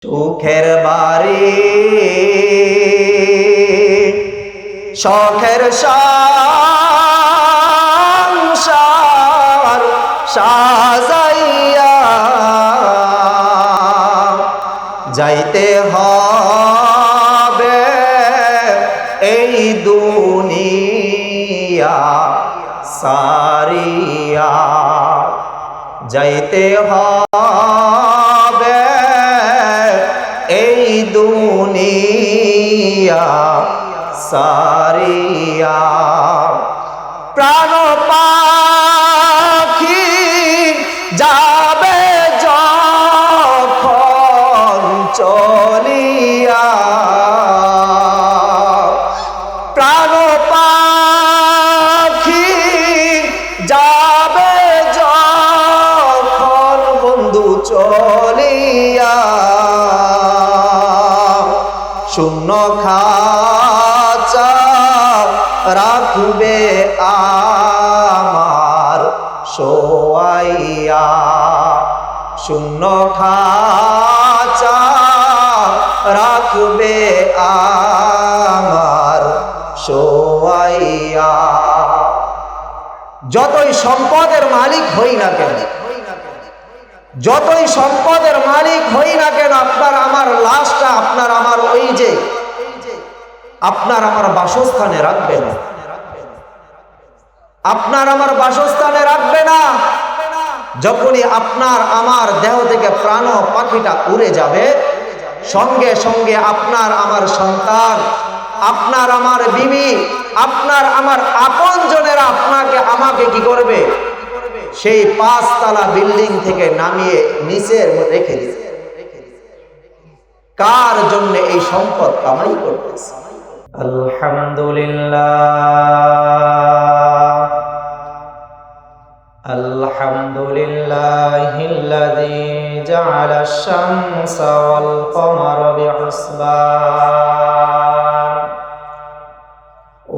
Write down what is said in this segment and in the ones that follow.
সুখের বাড়ি শখের সংসার সাজাইয়া যাইতে হবে এই দুনিয়া সারিয়া, যাইতে হবে এই দুনিয়া সারিয়া। প্রাণ পাখি যাবে যখন চলিয়া, প্রাণ পাখি যাবে যখন বন্ধু চলিয়া, শূন্য খাঁচা রাখবে আমার শোয়াইয়া, শূন্য খাঁচা রাখবে আমার শোয়াইয়া। যতই সম্পদের মালিক হই না কেন, যতই সম্পদের মালিক হই না কেন, আপনার আমার লাশটা আপনার আমার ওই যে আপনার আমার বাসস্থানে রাখবে না, আপনার আমার বাসস্থানে রাখবে না। যখনই আপনার আমার দেহ থেকে প্রাণ পাখিটা উড়ে যাবে, সঙ্গে সঙ্গে আপনার আমার সন্তান, আপনার আমার বিবি, আপনার আমার আপনজনেরা আপনাকে আমাকে কি করবে, সেই 5 তলা বিল্ডিং থেকে নামিয়ে নিচের মধ্যে রেখে দিবে। কার জন্য এই সম্পদ কামাই করতেছে? আলহামদুলিল্লাহ, আলহামদুলিল্লাহিল্লাযী জাআলা আশ-শামসা ওয়াল কমারা বিহুসবান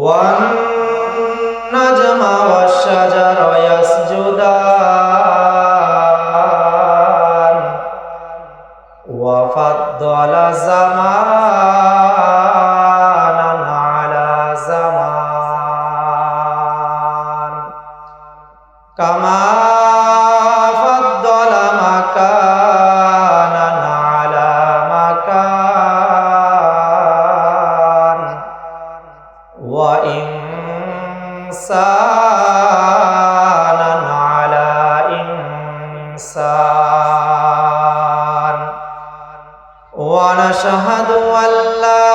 ওয়ান নাজমা ওয়াশ-শাজারা ইয়াসজুদান ওয়া ফাদ্দালা জামানান আলা জামান কামা ফাদ্দালা মাকানান আলা মাকান ওয়া ইনসানান আলা ইনসান। ওয়া নাশহাদু আল্লা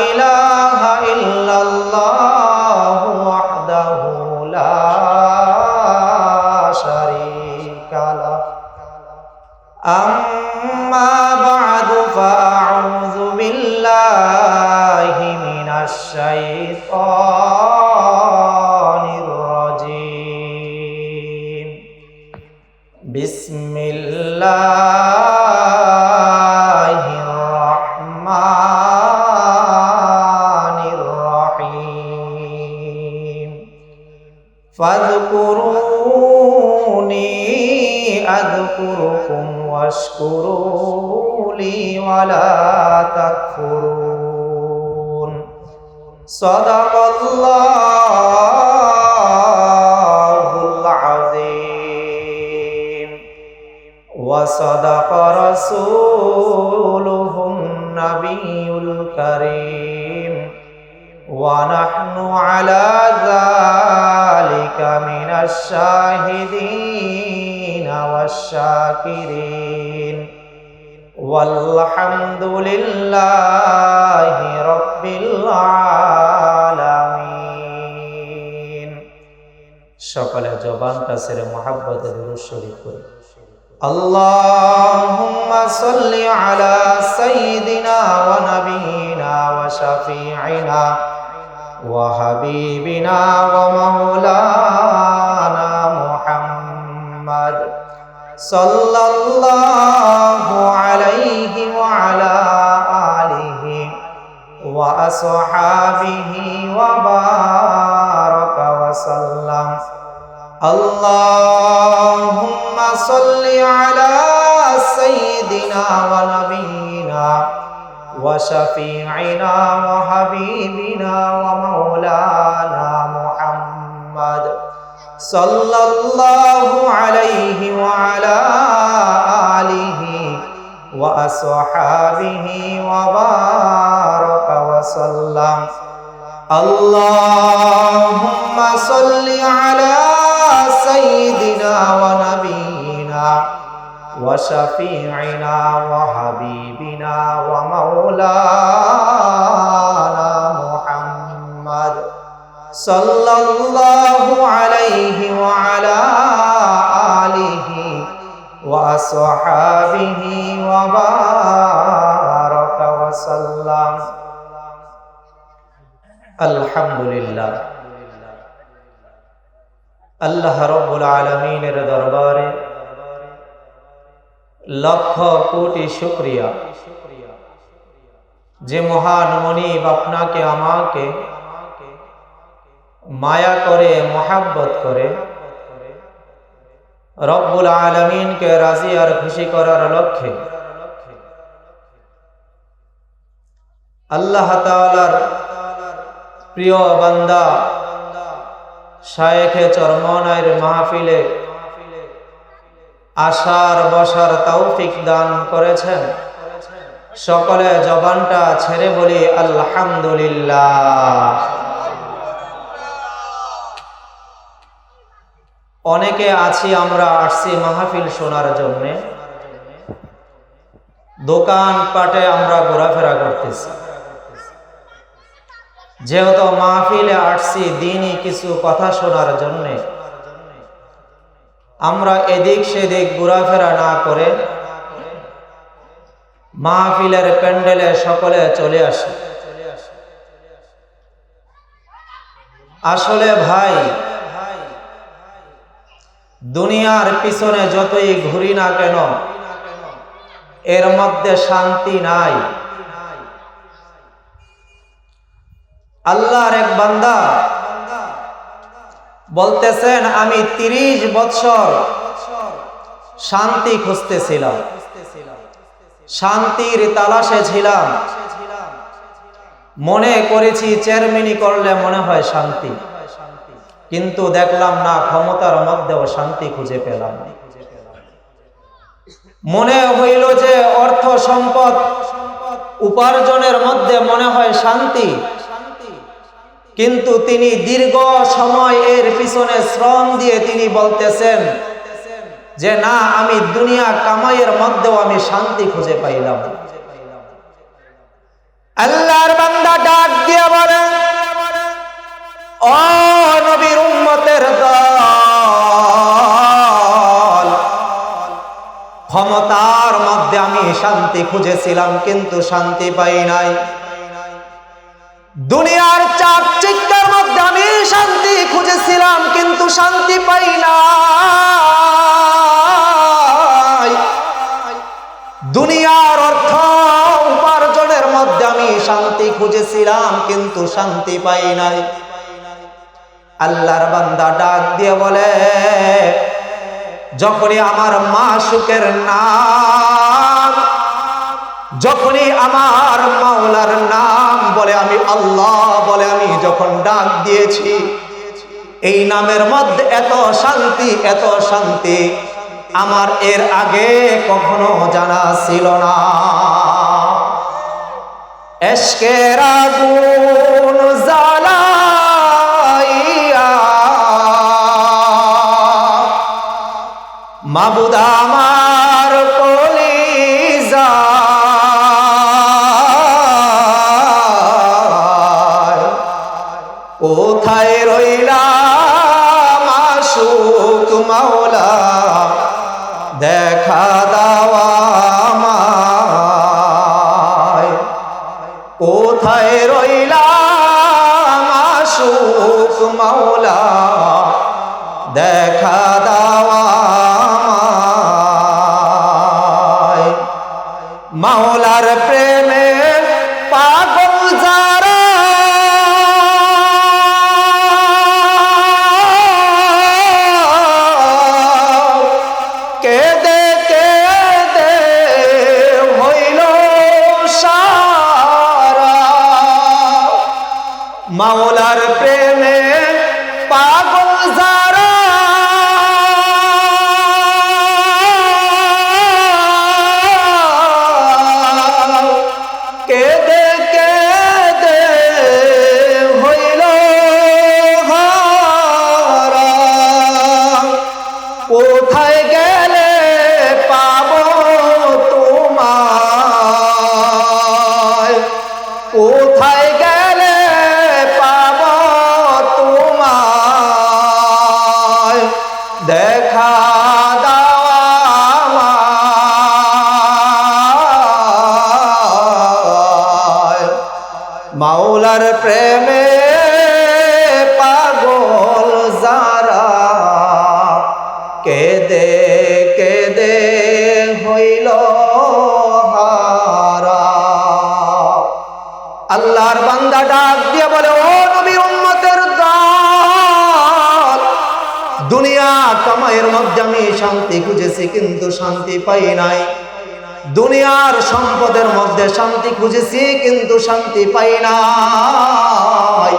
ইলাহা ইল্লাল্লাহু ওয়াহদাহু লা শারীকা লাহু। আম্মা বা'দু ফাআউযু বিল্লাহি মিনাশ শাইতানির রাজীম। বিসমিল্লাহির রহমানির রহিম। ফাযকুরুনি আযকুরুকুম ওয়াশকুরুলি ওয়ালা তাকফুরুন। সাদাকাল্লাহুল আযীম ওয়া সাদাকা রাসূলুহুন নাবিয়্যুল কারীম ওয়া নাহনু আলা যালিকা মিনাশ শাহিদিনা ওয়াশ শাকিরিন ওয়ালহামদুলিল্লাহি রাব্বিল আলামিন। সকলে জবানটা ছেড়ে মুহাব্বতে দুরূদ শরীফ পড়ি। আল্লাহুম্মা সাল্লি আলা সাইয়্যিদিনা ওয়া নাবিয়িনা ওয়া শাফিঈনা ওয়া হাবিবিনা ওয়া মাওলানা মুহাম্মদ সাল্লাল্লাহু আলাইহি ওয়া আলা আলিহি ওয়া আসহাবিহি ওয়া বারাকা ওয়া সাল্লাম। اللهم صل على سيدنا سيدنا ونبينا وشفيعنا وحبيبنا ومولانا محمد صلى الله عليه وعلى آله وأصحابه وبارك وسلم اللهم صل على سيدنا ونبينا وشفيعنا وحبيبنا ومولانا محمد صلى الله عليه وعلى آله وأصحابه وبارك وسلم আলহামদুলিল্লাহ আল্লাহ রাব্বুল আলামিনের দরবারে লক্ষ কোটি শুকরিয়া যে মহান মনিব আপনাকে আমাকে মায়া করে মোহাব্বত করে রব্বুল আলামিনকে রাজি আর খুশি করার লক্ষ্যে আল্লাহ তাআলার প্রিয় বান্দা শায়েখে চরমনাইর মাহফিলে আসার বসার তৌফিক দান করেছেন। সকলে জবানটা ছেড়ে বলি আলহামদুলিল্লাহ। অনেকে আছি আমরা আসছি মাহফিল শোনার জন্যে, দোকান পাটে আমরা ঘোরাফেরা করতেছি। যেহেতু মাহফিলে আসছি দিনই কিছু কথা শোনার জন্যে, আমরা এদিক সেদিক ঘোরাফেরা না করে মাহফিলের প্যান্ডেলে সকলে চলে আসি। আসলে ভাই, দুনিয়ার পিছনে যতই ঘুরি না কেন এর মধ্যে শান্তি নাই। আল্লাহর এক বান্দা বলতেছেন, আমি 30 বছর শান্তি খুঁজতেছিলাম, শান্তির তালাশে ছিলাম, মনে করেছি চেয়ারম্যানি করলে মনে হয় শান্তি, কিন্তু দেখলাম না, ক্ষমতার মধ্যেও শান্তি খুঁজে পেলাম। মনে হইল যে অর্থ সম্পদ উপার্জনের মধ্যে মনে হয় শান্তি, কিন্তু তিনি দীর্ঘ সময় এর পিছনে শ্রম দিয়ে তিনি বলতেছেন যে না, আমি দুনিয়া কামাইয়ের মধ্যেও আমি শান্তি খুঁজে পাইলাম। আল্লাহর বান্দা ডাক দিয়ে বলে, ও নবীর উম্মতের দল, ক্ষমতার মধ্যে আমি শান্তি খুঁজেছিলাম কিন্তু শান্তি পাই নাই। দুনিয়ার চাপ চিৎকার মধ্যে আমি শান্তি খুঁজেছিলাম কিন্তু শান্তি পাই নাই। দুনিয়ার অর্থ উপার্জনের মধ্যে আমি শান্তি খুঁজেছিলাম কিন্তু শান্তি পাই নাই। আল্লাহর বান্দা ডাক দিয়ে বলে, যখনই আমার মাশউকের নাম, যখনই আমার মাওলার নাম বলে, আমি আল্লাহ বলে আমি যখন ডাক দিয়েছি, এই নামের মধ্যে এত শান্তি, এত শান্তি আমার এর আগে কখনো জানা ছিল না। এশকের আগুন জ্বালাইয়া মাবুদ আমার কলিজা, কোথায় রইলা মাশউক মাওলা, দেখা দাওয়া আমায়। কোথায় রইলা মাশউক মাওলা, দেখা দাওয়া আমায়। মাওলার প্রেমে পাগল যারা, কেঁদে কেঁদে মাওলার প্রেমে পাগল যারা কেঁদে কেঁদে হইল হারা, কোথায় গেলে পাবো তোমায়, কোথায় গেলে পাবো তোমায়, দেখা দাও আমায়। মাওলার প্রেমে পাগল যারা কেঁদে কেঁদে হইল হারা। আল্লাহর বান্দা ডাক দিয়ে বলে, ও নবীর উম্মতের দল, দুনিয়া কামাইয়ের মধ্যে আমি শান্তি খুঁজেছি কিন্তু শান্তি পাই নাই, দুনিয়ার সম্পদের মধ্যে শান্তি খুঁজেছি কিন্তু শান্তি পাই নাই,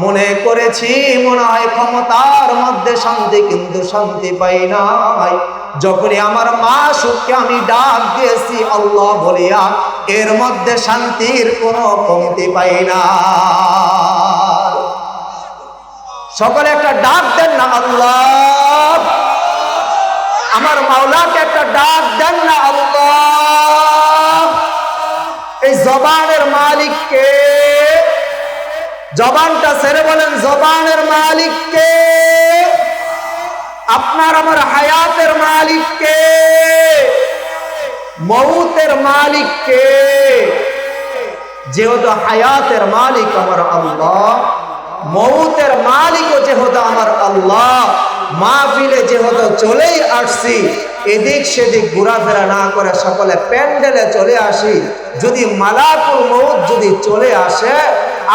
মনে করেছি মনে হয় ক্ষমতার মধ্যে শান্তি কিন্তু শান্তি পাই নাই। যখনই আমার মা সুখকে আমি ডাক দিয়েছি আল্লাহ বলিয়া, এর মধ্যে শান্তির কোনো কমতি পাই না। সকলে একটা ডাক দেন না আল্লাহ, আমার মাওলাকে একটা ডাক দেন না আল্লাহ। এই জবানের মালিক কে? জবানটা ছেড়ে বলেন জবানের মালিক কে? আপনার আমার হায়াতের মালিক কে? মউতের মালিক কে? যেহেতু হায়াতের মালিক আমার আল্লাহ, মউতের মালিকও যেহেতু আমার আল্লাহ, মাহফিলে যেহেতু চলেই আসছি, এদিক সেদিক ঘোরাফেরা না করে সকলে প্যান্ডেলে চলে আসি। যদি মালাকুল মউত যদি চলে আসে,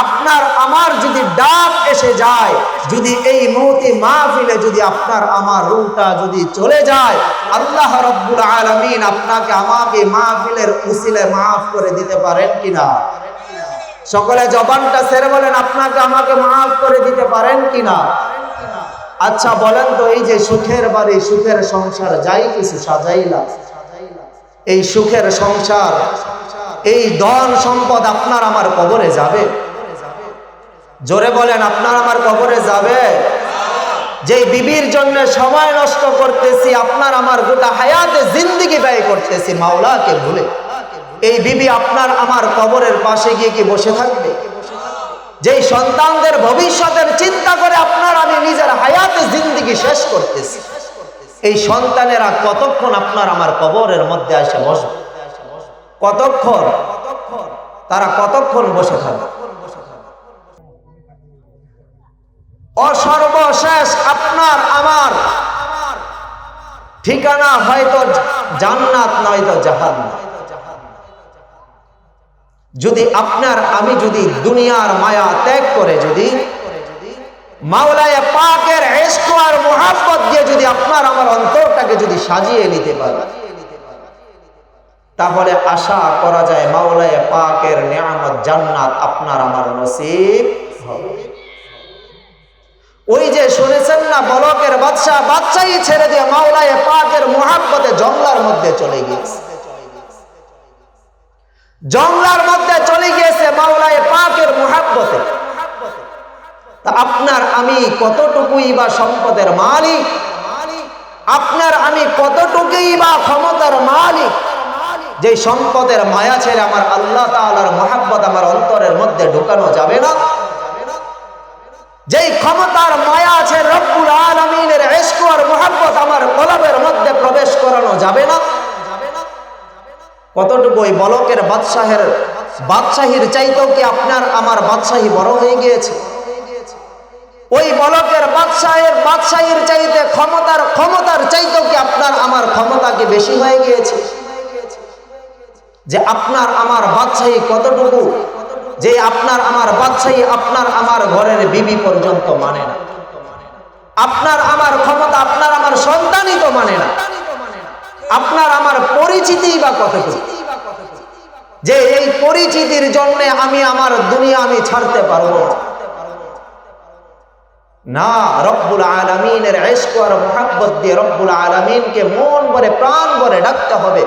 আপনার আমার যদি ডাক এসে যায়, যদি এই মৌতি মাহফিলে যদি আপনার আমার রূহটা যদি চলে যায়, আল্লাহ রাব্বুল আলামিন আপনাকে আমাকে মাহফিলের উসিলে মাফ করে দিতে পারেন কিনা? সকলে জবানটা ছেড়ে বলেন, আপনাকে আমাকে মাফ করে দিতে পারেন কিনা? আচ্ছা বলেন তো, এই যে সুখের বাড়ি সুখের সংসার যাই কিছু সাজাইলা, এই সুখের সংসার এই ধন সম্পদ আপনার আমার কবরে যাবে? জোরে বলেন, আপনার আমার কবরে যাবে? যে বিবির জন্য সময় নষ্ট করতেছি, আপনার আমার গোটা হায়াতে জিন্দেগি ব্যয় করতেছি মাওলাকে ভুলে, এই বিবি আপনার আমার কবরের পাশে গিয়ে কি বসে থাকবে? যেই সন্তানদের ভবিষ্যতের চিন্তা করে আপনার আমি নিজের হায়াতে জিন্দেগি শেষ করতেছি, এই সন্তানেরা কতক্ষণ আপনার আমার কবরের মধ্যে এসে বসবে? কতক্ষণ? তারা কতক্ষণ বসে থাকবে? সর্বশেষ আপনার আমার ঠিকানা হয়তো জান্নাত নয়তো জাহান্নাম। যদি আপনার আমি যদি দুনিয়ার মায়া ত্যাগ করে যদি মাওলায়ে পাকের ইশক আর মুহাব্বত দিয়ে যদি আপনার আমার অন্তরটাকে যদি সাজিয়ে নিতে পারি, তাহলে আশা করা যায় মাওলায়ে পাকের নিয়ামত জান্নাত আপনার আমার নসিব হবে। ওই যে শুনেছেন না, বলকের বাদশা বাদশাহী ছেড়ে দিয়ে মাওলায়ে পাকের মুহাব্বতে জঙ্গলার মধ্যে চলে গিয়েছে, জঙ্গলার মধ্যে চলে গিয়েছে মাওলায়ে পাকের মুহাব্বতে। তা আপনার আমি কতটুকুই বা সম্পদের মালিক, আপনার আমি কতটুকুই বা ক্ষমতার মালিক, যে সম্পদের মায়া ছেড়ে আমার আল্লাহ তাআলার মুহাব্বত আমার অন্তরের মধ্যে ঢোকানো যাবে না, যেই ক্ষমতার মায়া আছে রব্বুল আলামিনের ইশক আর মুহাব্বত আমার কলবের মধ্যে প্রবেশ করানো যাবে না। কতটুকু ওই বলকের বাদশাহীর চাইতেও কি আপনার আমার বাদশাহী বড় হয়ে গিয়েছে? ওই বলকের বাদশাহীর চাইতে ক্ষমতার চাইতেও কি আপনার আমার ক্ষমতা কি বেশি হয়ে গিয়েছে? যে আপনার আমার বাদশাহী কতটুকু, যে আপনার আমার বাদশাহী আপনার আমার ঘরের বিবি পর্যন্ত মানে না, আপনার আমার ক্ষমতা আপনার আমার সন্তানই তো মানে না, আপনার আমার পরিচিতি বা কতটুকু, যে এই পরিচিতির জন্য আমি আমার দুনিয়া আমি ছাড়তে পারবো না, না, রব্বুল আলামিনের ইশক আর মুহাব্বত দিয়ে রব্বুল আলামিনকে মন ভরে প্রাণ ভরে ডাকতে হবে।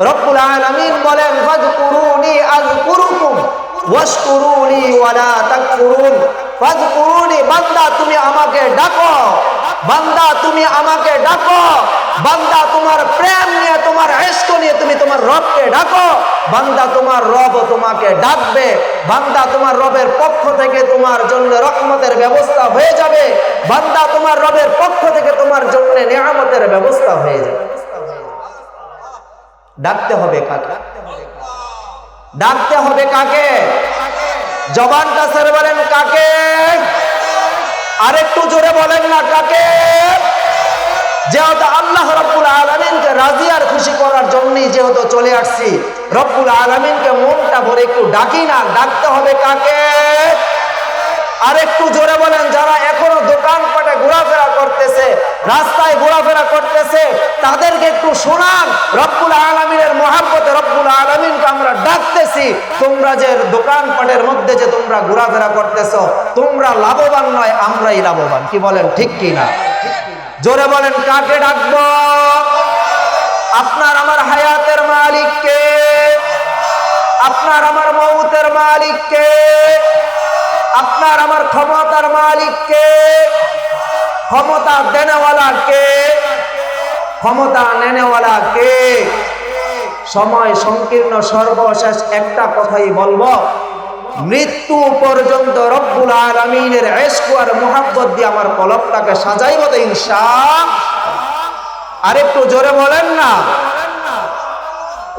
রব্বুল আলামিন বলেন ফাযকুরুনি আযকুরুকুম ওয়াশকুরুনি ওয়ালা তাকফুরুন। ফাযকুরুনি, বান্দা তুমি আমাকে ডাকো, বান্দা তুমি আমাকে ডাকো, বান্দা তোমার প্রেম নিয়ে তোমার ইশক নিয়ে তুমি তোমার রবকে ডাকো, বান্দা তোমার রব তোমাকে ডাকবে, বান্দা তোমার রবের পক্ষ থেকে তোমার জন্য রহমতের ব্যবস্থা হয়ে যাবে, বান্দা তোমার রবের পক্ষ থেকে তোমার জন্য নিয়ামতের ব্যবস্থা হয়ে যাবে। ডাকতে হবে কাকে? ডাকতে হবে কাকে? জবানটা ছেড়ে বলেন কাকে? আরেকটু জোরে বলেন না কাকে? যেহেতু আল্লাহ রব্বুল আলামিনকে রাজি আর খুশি করার জন্যই যেহেতু চলে আসছি, রব্বুল আলামিনকে মনটা ভরে একটু ডাকি না। ডাকতে হবে কাকে? আরেকটু জোরে বলেন। যারা এখনো দোকানপাটে ঘোরাফেরা করতেছে, রাস্তায় ঘোরাফেরা করতেছে, তাদেরকে একটু শোনান। রব্বুল আলামিনের মহব্বতে রব্বুল আলামিনকে আমরা ডাকতেছি। তোমরা যে দোকানপাটের মধ্যে যে তোমরা ঘোরাফেরা করতেছ, তোমরা লাভবান নয়, আমরাই লাভবান। কি বলেন, ঠিক কি না? জোরে বলেন কাকে ডাকবো? আপনার আমার হায়াতের মালিক কে? আপনার আমার মউতের মালিক কে? আপনার আমার ক্ষমতার মালিক কে? ক্ষমতা দেনেওয়ালা কে? ক্ষমতা নেনেওয়ালা কে? সময় সংকীর্ণ, সর্বশেষ একটা কথাই বলবো, মৃত্যু পর্যন্ত রব্বুল আলামিনের ইশক আর মুহাব্বত দিয়ে আমার কলবটাকে সাজাইব তো ইনশাআল্লাহ। আরেকটু জোরে বলেন না।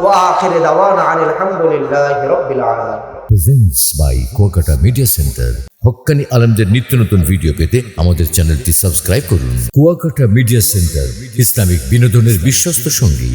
ওয়া আখির দাওয়ানা আনিল হামদুলিল্লাহি রাব্বিল আলামিন। Presents by Kuakata media centre. হক্কানি আলেমদের নিত্য নতুন ভিডিও পেতে আমাদের চ্যানেলটি সাবস্ক্রাইব করুন। কুয়াকাটা মিডিয়া সেন্টার, ইসলামিক বিনোদনের বিশ্বস্ত সঙ্গী।